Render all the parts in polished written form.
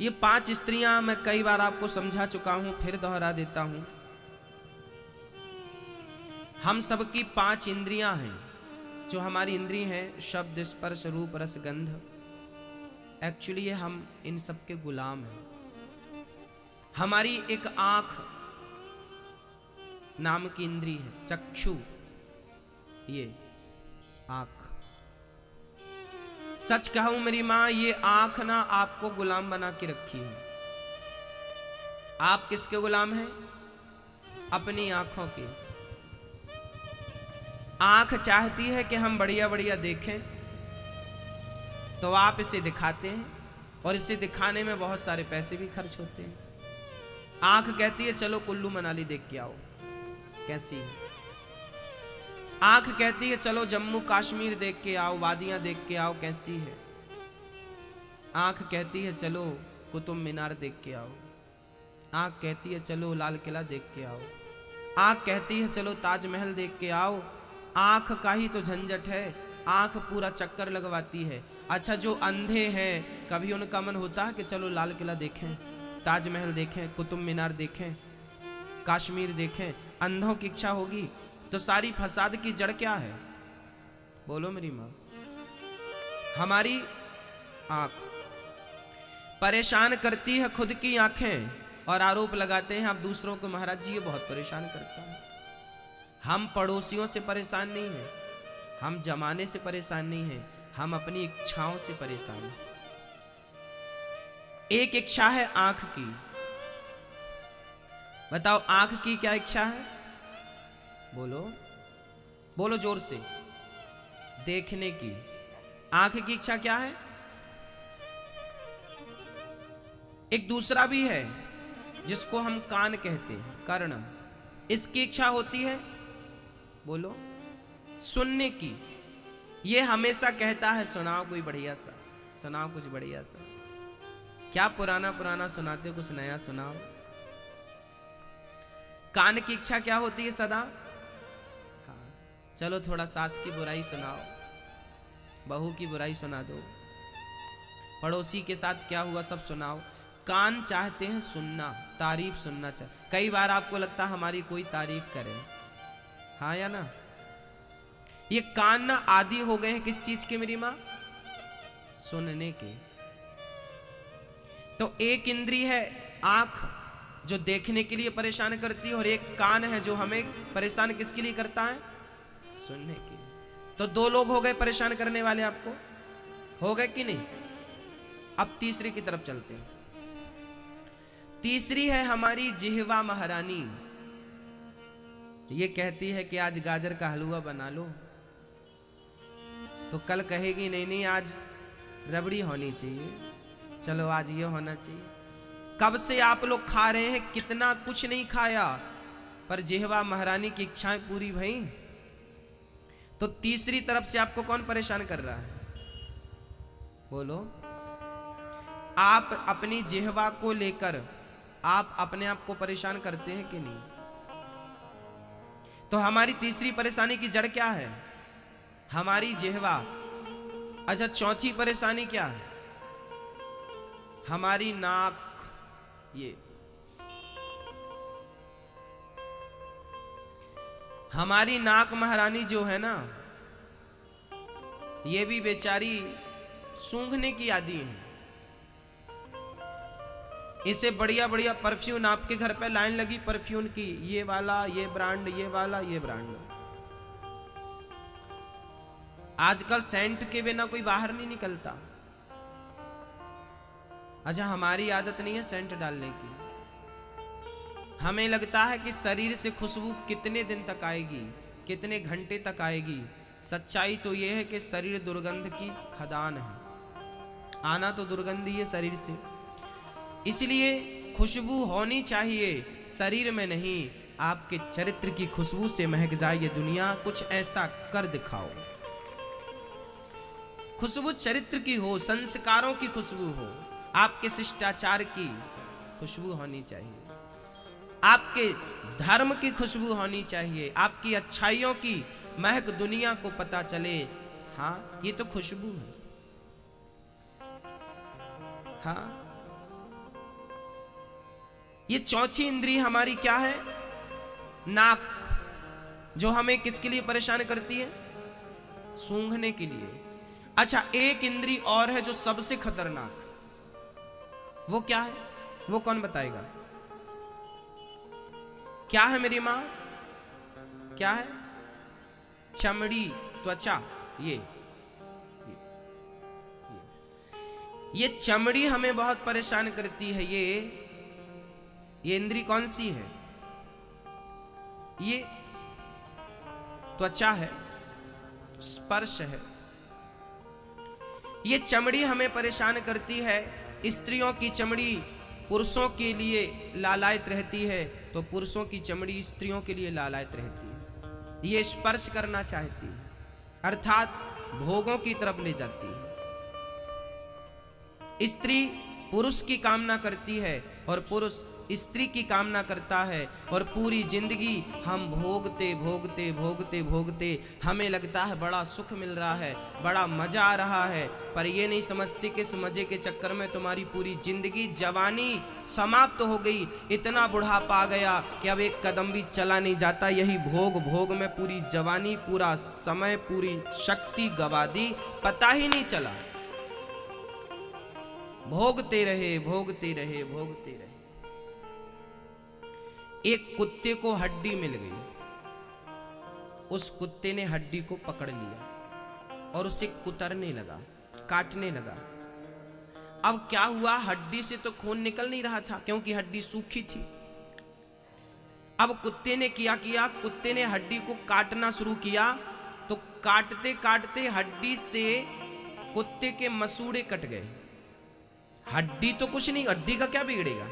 ये 5 स्त्रियां मैं कई बार आपको समझा चुका हूं, फिर दोहरा देता हूं। हम सबकी 5 इंद्रियां हैं। जो हमारी इंद्रिय हैं, शब्द, स्पर्श, रूप, रस, गंध, एक्चुअली हम इन सब के गुलाम हैं। हमारी एक आंख नाम की इंद्रिय है, चक्षु, ये आंख। सच कहूं मेरी मां, ये आंख ना आपको गुलाम बना के रखी है। आप किसके गुलाम हैं? अपनी आंखों के। आंख चाहती है कि हम बढ़िया बढ़िया देखें, तो आप इसे दिखाते हैं, और इसे दिखाने में बहुत सारे पैसे भी खर्च होते हैं। आंख कहती है चलो कुल्लू मनाली देख के आओ, कैसी है। आंख कहती है चलो जम्मू कश्मीर देख के आओ, वादियां देख के आओ, कैसी है। आंख कहती है चलो कुतुब मीनार देख के आओ। आंख कहती है चलो लाल किला देख के आओ। आंख कहती है चलो ताजमहल देख के आओ। आंख का ही तो झंझट है, आंख पूरा चक्कर लगवाती है। अच्छा, जो अंधे हैं, कभी उनका मन होता है कि चलो लाल किला देखें, ताजमहल देखें, कुतुब मीनार देखें, कश्मीर देखें। अंधों की इच्छा होगी तो सारी फसाद की जड़ क्या है? बोलो मेरी मां। हमारी आंख परेशान करती है, खुद की आंखें, और आरोप लगाते हैं आप दूसरों को, महाराज जी ये बहुत परेशान करता है। हम पड़ोसियों से परेशान नहीं हैं, हम जमाने से परेशान नहीं हैं, हम अपनी इच्छाओं से परेशान हैं। एक इच्छा है आंख की। बताओ आंख की क्या इच्छा है? बोलो बोलो जोर से। देखने की। आंख की इच्छा क्या है? एक दूसरा भी है जिसको हम कान कहते हैं, कर्ण। इसकी इच्छा होती है, बोलो, सुनने की। ये हमेशा कहता है सुनाओ कोई बढ़िया सा, सुनाओ कुछ बढ़िया सा। क्या पुराना पुराना सुनाते हो, कुछ नया सुनाओ। कान की इच्छा क्या होती है सदा? हाँ, चलो थोड़ा सास की बुराई सुनाओ, बहू की बुराई सुना दो, पड़ोसी के साथ क्या हुआ सब सुनाओ। कान चाहते हैं सुनना, तारीफ सुनना चाहते। कई बार आपको लगता है हमारी कोई तारीफ करे, हाँ या ना? ये कान ना आदि हो गए हैं किस चीज के मेरी मां? सुनने के। तो एक इंद्रिय है आंख जो देखने के लिए परेशान करती है, और एक कान है जो हमें परेशान किसके लिए करता है? सुनने के लिए। तो 2 लोग हो गए परेशान करने वाले, आपको हो गए कि नहीं? अब तीसरी की तरफ चलते हैं। तीसरी है हमारी जिह्वा महारानी। ये कहती है कि आज गाजर का हलवा बना लो, तो कल कहेगी नहीं नहीं आज रबड़ी होनी चाहिए, चलो आज ये होना चाहिए। कब से आप लोग खा रहे हैं, कितना कुछ नहीं खाया, पर जिह्वा महारानी की इच्छाएं पूरी भई। तो तीसरी तरफ से आपको कौन परेशान कर रहा है? बोलो। आप अपनी जिह्वा को लेकर आप अपने आप को परेशान करते हैं कि नहीं? तो हमारी तीसरी परेशानी की जड़ क्या है? हमारी जिह्वा। अच्छा, चौथी परेशानी क्या है? हमारी नाक। ये हमारी नाक महारानी जो है ना, ये भी बेचारी सूंघने की आदी है। इसे बढ़िया बढ़िया परफ्यूम, आपके घर पे लाइन लगी परफ्यूम की, ये वाला, ये ब्रांड, ये वाला, ये ब्रांड। आजकल सेंट के बिना कोई बाहर नहीं निकलता। अच्छा, हमारी आदत नहीं है सेंट डालने की। हमें लगता है कि शरीर से खुशबू कितने दिन तक आएगी, कितने घंटे तक आएगी। सच्चाई तो यह है कि शरीर दुर्गंध की खदान है, आना तो दुर्गंध ही है शरीर से। इसलिए खुशबू होनी चाहिए, शरीर में नहीं, आपके चरित्र की खुशबू से महक जाए ये दुनिया। कुछ ऐसा कर दिखाओ, खुशबू चरित्र की हो, संस्कारों की खुशबू हो, आपके शिष्टाचार की खुशबू होनी चाहिए, आपके धर्म की खुशबू होनी चाहिए, आपकी अच्छाइयों की महक दुनिया को पता चले। हाँ, ये तो खुशबू है। हाँ, ये चौथी इंद्री हमारी क्या है? नाक, जो हमें किसके लिए परेशान करती है? सूंघने के लिए। अच्छा, एक इंद्री और है जो सबसे खतरनाक, वो क्या है? वो कौन बताएगा? क्या है मेरी मां? क्या है? चमड़ी, त्वचा। ये चमड़ी हमें बहुत परेशान करती है। ये इंद्री कौन सी है? ये त्वचा है, स्पर्श है। ये चमड़ी हमें परेशान करती है। स्त्रियों की चमड़ी पुरुषों के लिए लालायित रहती है, तो पुरुषों की चमड़ी स्त्रियों के लिए लालायित रहती है। ये स्पर्श करना चाहती है, अर्थात भोगों की तरफ ले जाती है। स्त्री पुरुष की कामना करती है और पुरुष स्त्री की कामना करता है, और पूरी जिंदगी हम भोगते भोगते भोगते भोगते हमें लगता है बड़ा सुख मिल रहा है, बड़ा मजा आ रहा है, पर ये नहीं समझते कि इस मजे के चक्कर में तुम्हारी पूरी जिंदगी, जवानी समाप्त हो गई। इतना बुढ़ापा आ गया कि अब एक कदम भी चला नहीं जाता। यही भोग भोग में पूरी जवानी, पूरा समय, पूरी शक्ति गवा दी, पता ही नहीं चला। भोगते रहे भोगते रहे भोगते रहे। एक कुत्ते को हड्डी मिल गई, उस कुत्ते ने हड्डी को पकड़ लिया और उसे कुतरने लगा, काटने लगा। अब क्या हुआ? हड्डी से तो खून निकल नहीं रहा था क्योंकि हड्डी सूखी थी। अब कुत्ते ने किया, कुत्ते ने हड्डी को काटना शुरू किया, तो काटते काटते हड्डी से कुत्ते के मसूड़े कट गए। हड्डी तो कुछ नहीं, हड्डी का क्या बिगड़ेगा।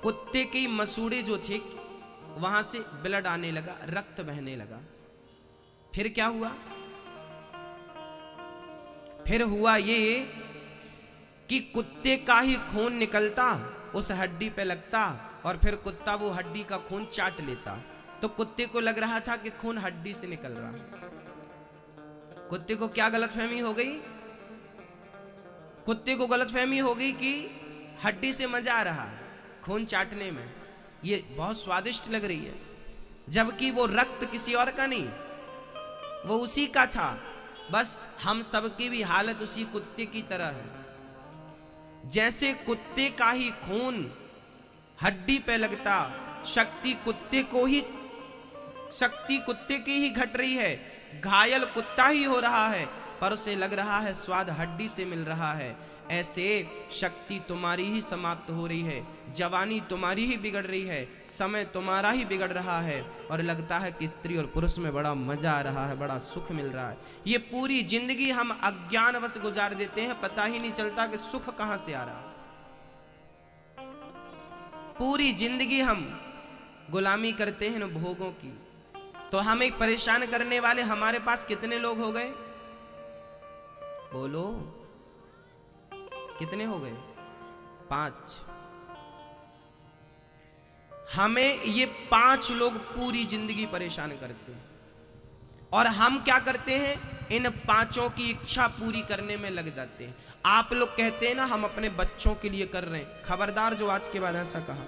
कुत्ते के मसूड़े जो थे वहां से ब्लड आने लगा, रक्त बहने लगा। फिर क्या हुआ? फिर हुआ ये कि कुत्ते का ही खून निकलता, उस हड्डी पे लगता, और फिर कुत्ता वो हड्डी का खून चाट लेता। तो कुत्ते को लग रहा था कि खून हड्डी से निकल रहा। कुत्ते को क्या गलतफहमी हो गई? कुत्ते को गलतफहमी हो गई कि हड्डी से मजा आ रहा, खून चाटने में ये बहुत स्वादिष्ट लग रही है, जबकि वो रक्त किसी और का नहीं, वो उसी का था। बस हम सबकी भी हालत उसी कुत्ते की तरह है। जैसे कुत्ते का ही खून हड्डी पे लगता, शक्ति कुत्ते की ही घट रही है, घायल कुत्ता ही हो रहा है, पर उसे लग रहा है स्वाद हड्डी से मिल रहा है। ऐसे शक्ति तुम्हारी ही समाप्त हो रही है, जवानी तुम्हारी ही बिगड़ रही है, समय तुम्हारा ही बिगड़ रहा है, और लगता है कि स्त्री और पुरुष में बड़ा मजा आ रहा है, बड़ा सुख मिल रहा है। ये पूरी जिंदगी हम अज्ञानवश गुजार देते हैं, पता ही नहीं चलता कि सुख कहां से आ रहा। पूरी जिंदगी हम गुलामी करते हैं न भोगों की। तो हमें परेशान करने वाले हमारे पास कितने लोग हो गए? बोलो, कितने हो गए? 5। हमें ये 5 लोग पूरी जिंदगी परेशान करते हैं, और हम क्या करते हैं? इन 5 की इच्छा पूरी करने में लग जाते हैं। आप लोग कहते हैं ना हम अपने बच्चों के लिए कर रहे हैं, खबरदार जो आज के बाद ऐसा कहा।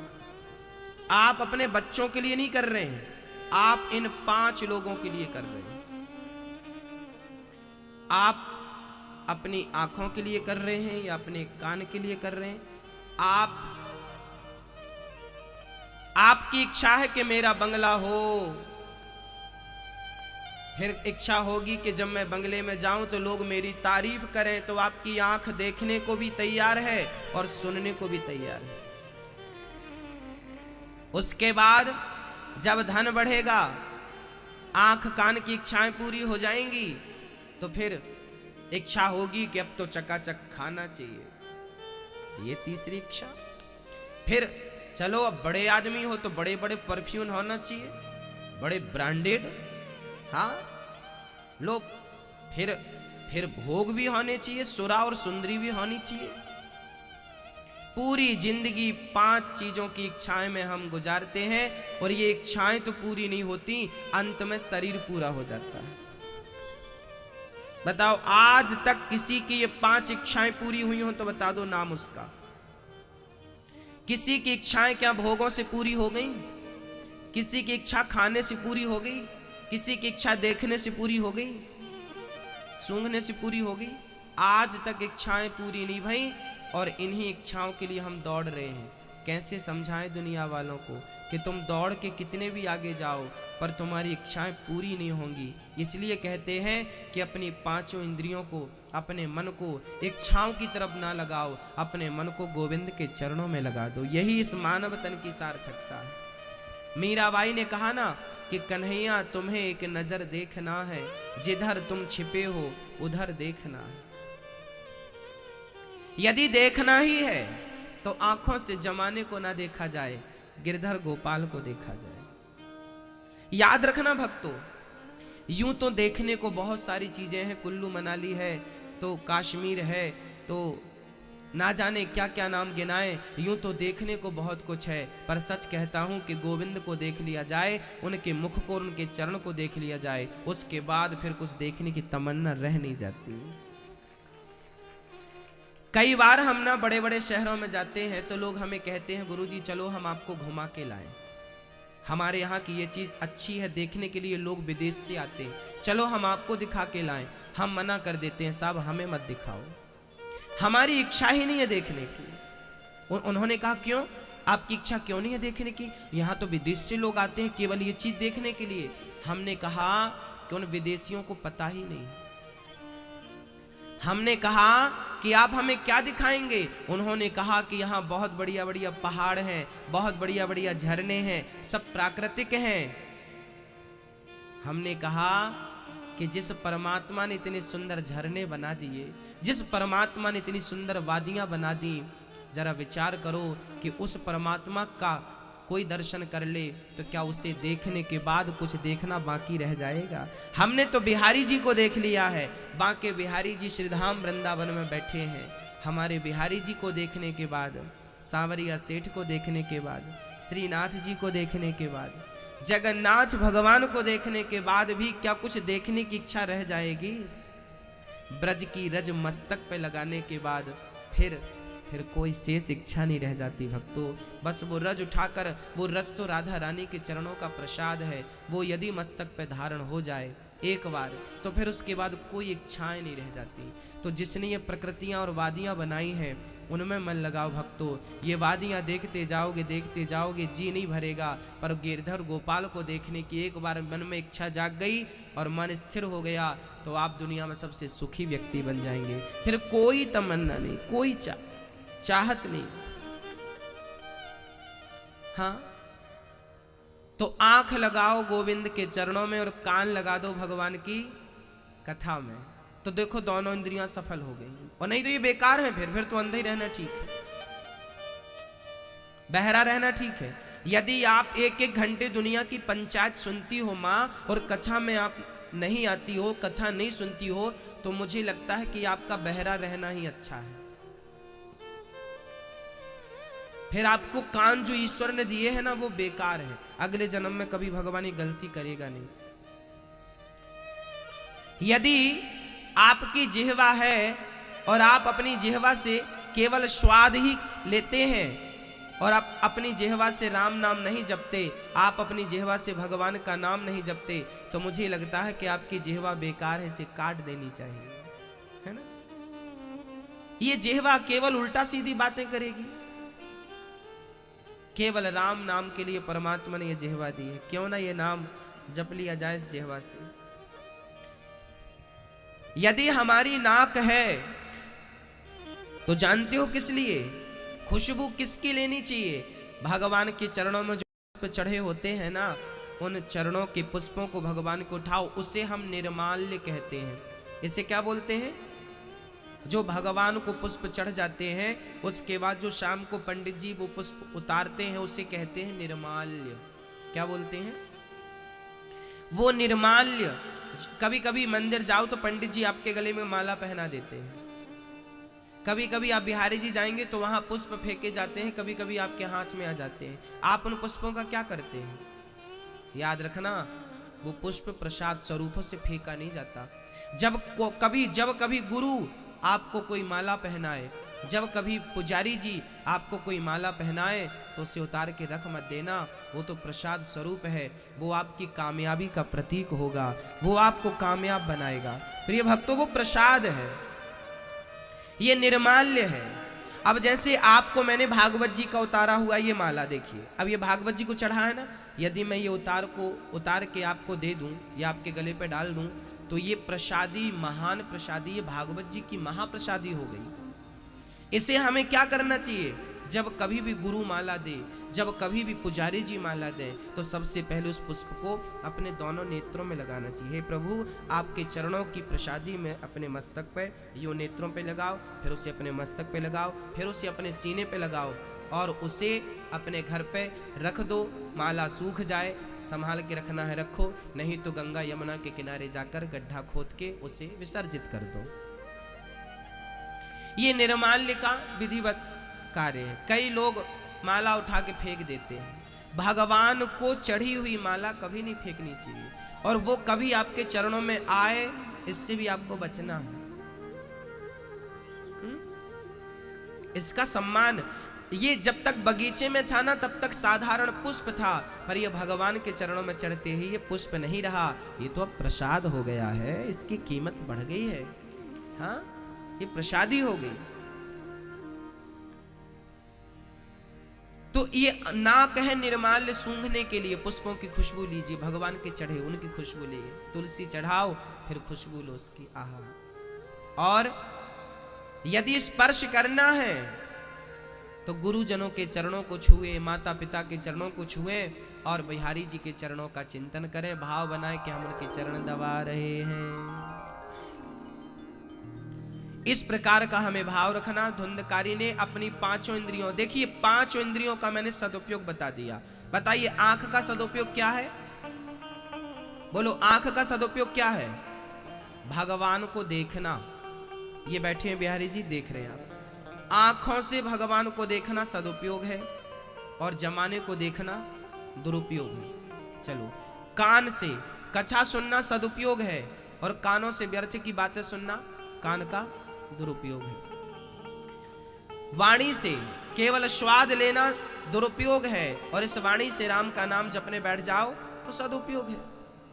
आप अपने बच्चों के लिए नहीं कर रहे हैं, आप इन 5 लोगों के लिए कर रहे हैं। आप अपनी आंखों के लिए कर रहे हैं या अपने कान के लिए कर रहे हैं? आपकी इच्छा है कि मेरा बंगला हो, फिर इच्छा होगी कि जब मैं बंगले में जाऊं तो लोग मेरी तारीफ करें, तो आपकी आंख देखने को भी तैयार है और सुनने को भी तैयार है। उसके बाद जब धन बढ़ेगा, आंख कान की इच्छाएं पूरी हो जाएंगी, तो फिर इच्छा होगी कि अब तो चकाचक खाना चाहिए, ये तीसरी इच्छा। फिर चलो अब बड़े आदमी हो तो बड़े बड़े परफ्यूम होना चाहिए, बड़े ब्रांडेड, हाँ लो। फिर भोग भी होने चाहिए, सुरा और सुंदरी भी होनी चाहिए। पूरी जिंदगी 5 चीजों की इच्छाएं में हम गुजारते हैं, और ये इच्छाएं तो पूरी नहीं होती, अंत में शरीर पूरा हो जाता है। बताओ आज तक किसी की ये 5 इच्छाएं पूरी हुई हो तो बता दो नाम उसका। किसी की इच्छाएं क्या भोगों से पूरी हो गई? किसी की इच्छा खाने से पूरी हो गई? किसी की इच्छा देखने से पूरी हो गई? सूंघने से पूरी हो गई? आज तक इच्छाएं पूरी नहीं भई और इन्हीं इच्छाओं के लिए हम दौड़ रहे हैं। कैसे समझाएं दुनिया वालों को कि तुम दौड़ के कितने भी आगे जाओ पर तुम्हारी इच्छाएं पूरी नहीं होंगी। इसलिए कहते हैं कि अपनी पांचों इंद्रियों को, अपने मन को इच्छाओं की तरफ ना लगाओ, अपने मन को गोविंद के चरणों में लगा दो। यही इस मानव तन की सार्थकता है। मीराबाई ने कहा ना कि कन्हैया तुम्हें एक नजर देखना है, जिधर तुम छिपे हो उधर देखना है। यदि देखना ही है तो आंखों से जमाने को ना देखा जाए, गिरधर गोपाल को देखा जाए। याद रखना भक्तों, यूं तो देखने को बहुत सारी चीजें हैं, कुल्लू मनाली है तो कश्मीर है तो ना जाने क्या क्या नाम गिनाए। यूं तो देखने को बहुत कुछ है, पर सच कहता हूं कि गोविंद को देख लिया जाए, उनके मुख को, उनके चरण को देख लिया जाए, उसके बाद फिर कुछ देखने की तमन्ना रह नहीं जाती। कई बार हम ना बड़े बड़े शहरों में जाते हैं तो लोग हमें कहते हैं गुरुजी चलो हम आपको घुमा के लाएं, हमारे यहाँ की ये चीज अच्छी है देखने के लिए, लोग विदेश से आते हैं, चलो हम आपको दिखा के लाएं। हम मना कर देते हैं, साहब हमें मत दिखाओ, हमारी इच्छा ही नहीं है देखने की। उन्होंने कहा क्यों, आपकी इच्छा क्यों नहीं है देखने की? यहाँ तो विदेश से लोग आते हैं केवल ये चीज देखने के लिए। हमने कहा कि उन विदेशियों को पता ही नहीं। हमने कहा कि आप हमें क्या दिखाएंगे? उन्होंने कहा कि यहाँ बहुत बढ़िया बढ़िया पहाड़ हैं, बहुत बढ़िया बढ़िया झरने हैं, सब प्राकृतिक हैं। हमने कहा कि जिस परमात्मा ने इतने सुंदर झरने बना दिए, जिस परमात्मा ने इतनी सुंदर वादियां बना दी, जरा विचार करो कि उस परमात्मा का कोई दर्शन कर ले तो क्या उसे देखने के बाद कुछ देखना बाकी रह जाएगा? हमने तो बिहारी जी को देख लिया है, बांके बिहारी जी श्रीधाम वृंदावन में बैठे हैं। हमारे बिहारी जी को देखने के बाद, सांवरिया सेठ को देखने के बाद, श्रीनाथ जी को देखने के बाद, जगन्नाथ भगवान को देखने के बाद भी क्या कुछ देखने की इच्छा रह जाएगी? ब्रज की रज मस्तक पे लगाने के बाद फिर कोई शेष इच्छा नहीं रह जाती भक्तों। बस वो रज उठाकर, वो रज तो राधा रानी के चरणों का प्रसाद है, वो यदि मस्तक पे धारण हो जाए एक बार तो फिर उसके बाद कोई इच्छाएं नहीं रह जाती। तो जिसने ये प्रकृतियां और वादियां बनाई हैं उनमें मन लगाओ भक्तों। ये वादियां देखते जाओगे, जी नहीं भरेगा। पर गिरधर गोपाल को देखने की एक बार मन में इच्छा जाग गई और मन स्थिर हो गया तो आप दुनिया में सबसे सुखी व्यक्ति बन जाएंगे। फिर कोई तमन्ना नहीं, कोई चाहत नहीं। हाँ, तो आंख लगाओ गोविंद के चरणों में और कान लगा दो भगवान की कथा में, तो देखो दोनों इंद्रियां सफल हो गई। और नहीं तो ये बेकार है, फिर तो अंधे रहना ठीक है, बहरा रहना ठीक है। यदि आप एक एक घंटे दुनिया की पंचायत सुनती हो माँ और कथा में आप नहीं आती हो, कथा नहीं सुनती हो, तो मुझे लगता है कि आपका बहरा रहना ही अच्छा है। फिर आपको कान जो ईश्वर ने दिए हैं ना वो बेकार है, अगले जन्म में कभी भगवान ये गलती करेगा नहीं। यदि आपकी जिह्वा है और आप अपनी जिह्वा से केवल स्वाद ही लेते हैं और आप अपनी जिह्वा से राम नाम नहीं जपते, आप अपनी जिह्वा से भगवान का नाम नहीं जपते, तो मुझे लगता है कि आपकी जिह्वा बेकार है, इसे काट देनी चाहिए, है ना। ये जिह्वा केवल उल्टा सीधी बातें करेगी। केवल राम नाम के लिए परमात्मा ने ये जिह्वा दी है, क्यों ना ये नाम जप लिया जाए इस जिह्वा से। यदि हमारी नाक है तो जानते हो किस लिए? खुशबू किसकी लेनी चाहिए? भगवान के चरणों में जो पुष्प चढ़े होते हैं ना, उन चरणों के पुष्पों को भगवान को उठाओ, उसे हम निर्माल्य कहते हैं। इसे क्या बोलते हैं? जो भगवान को पुष्प चढ़ जाते हैं उसके बाद जो शाम को पंडित जी वो पुष्प उतारते हैं उसे कहते हैं निर्माल्य। क्या बोलते हैं? वो निर्माल्य। कभी कभी मंदिर जाओ तो पंडित जी आपके गले में माला पहना देते हैं, कभी कभी आप बिहारी जी जाएंगे तो वहां पुष्प फेंके जाते हैं, कभी कभी आपके हाथ में आ जाते हैं। आप उन पुष्पों का क्या करते हैं? याद रखना, वो पुष्प प्रसाद स्वरूपों से फेंका नहीं जाता। जब कभी गुरु आपको कोई माला पहनाए, जब कभी पुजारी जी आपको कोई माला पहनाए तो उसे उतार के रख मत देना, वो तो प्रसाद स्वरूप है, वो आपकी कामयाबी का प्रतीक होगा, वो आपको कामयाब बनाएगा। प्रिय भक्तों, वो प्रसाद है, ये निर्माल्य है। अब जैसे आपको मैंने भागवत जी का उतारा हुआ ये माला देखिए, अब ये भागवत जी को चढ़ा है ना, यदि मैं ये उतार के आपको दे दूं या आपके गले पे डाल दूं तो ये प्रसादी, महान प्रसादी, ये भागवत जी की महाप्रसादी हो गई। इसे हमें क्या करना चाहिए? जब कभी भी गुरु माला दे, जब कभी भी पुजारी जी माला दें, तो सबसे पहले उस पुष्प को अपने दोनों नेत्रों में लगाना चाहिए। हे प्रभु, आपके चरणों की प्रसादी में अपने मस्तक पे, यूं नेत्रों पे लगाओ, फिर उसे अपने मस्तक पे लगाओ, फिर उसे अपने सीने पे लगाओ और उसे अपने घर पे रख दो। माला सूख जाए, संभाल के रखना है रखो, नहीं तो गंगा यमुना के किनारे जाकर गड्ढा खोद के उसे विसर्जित कर दो। ये निर्माल्य का विधिवत कार्य है। कई लोग माला उठा के फेंक देते हैं। भगवान को चढ़ी हुई माला कभी नहीं फेंकनी चाहिए, और वो कभी आपके चरणों में आए, इससे भी आपको बचना है। इसका सम्मान, ये जब तक बगीचे में था ना तब तक साधारण पुष्प था, पर ये भगवान के चरणों में चढ़ते ही ये पुष्प नहीं रहा, ये तो अब प्रसाद हो गया है, इसकी कीमत बढ़ गई है। हाँ, ये प्रसादी हो गई। तो ये ना कहे निर्माल्य सूंघने के लिए पुष्पों की खुशबू लीजिए, भगवान के चढ़े उनकी खुशबू लीजिए, तुलसी चढ़ाओ फिर खुशबू लो उसकी, आहा। और यदि स्पर्श करना है तो गुरुजनों के चरणों को छुए, माता पिता के चरणों को छुए और बिहारी जी के चरणों का चिंतन करें, भाव बनाए कि हम उनके चरण दबा रहे हैं। इस प्रकार का हमें भाव रखना। धुंधकारी ने अपनी पांचों इंद्रियों, देखिए पांचों इंद्रियों का मैंने सदुपयोग बता दिया। बताइए आंख का सदुपयोग क्या है? बोलो, आंख का सदुपयोग क्या है? भगवान को देखना। ये बैठे हैं बिहारी जी, देख रहे हैं आप। आंखों से भगवान को देखना सदुपयोग है और जमाने को देखना दुरुपयोग है। चलो, कान से कथा सुनना सदुपयोग है और कानों से व्यर्थ की बातें सुनना कान का दुरुपयोग है। वाणी से केवल स्वाद लेना दुरुपयोग है और इस वाणी से राम का नाम जपने बैठ जाओ तो सदुपयोग है।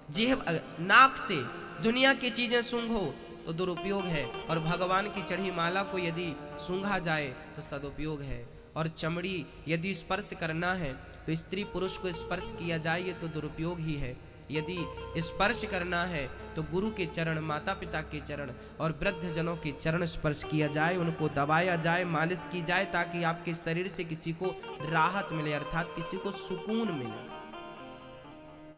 जिह्व, नाक से दुनिया की चीजें सूंघो तो दुरुपयोग है, और भगवान की चढ़ी माला को यदि सूंघा जाए तो सदुपयोग है। और चमड़ी यदि स्पर्श करना है तो स्त्री पुरुष को स्पर्श किया जाए ये तो दुरुपयोग ही है। यदि स्पर्श करना है तो गुरु के चरण, माता पिता के चरण और वृद्ध जनों के चरण स्पर्श किया जाए, उनको दबाया जाए, मालिश की जाए, ताकि आपके शरीर से किसी को राहत मिले, अर्थात किसी को सुकून मिले।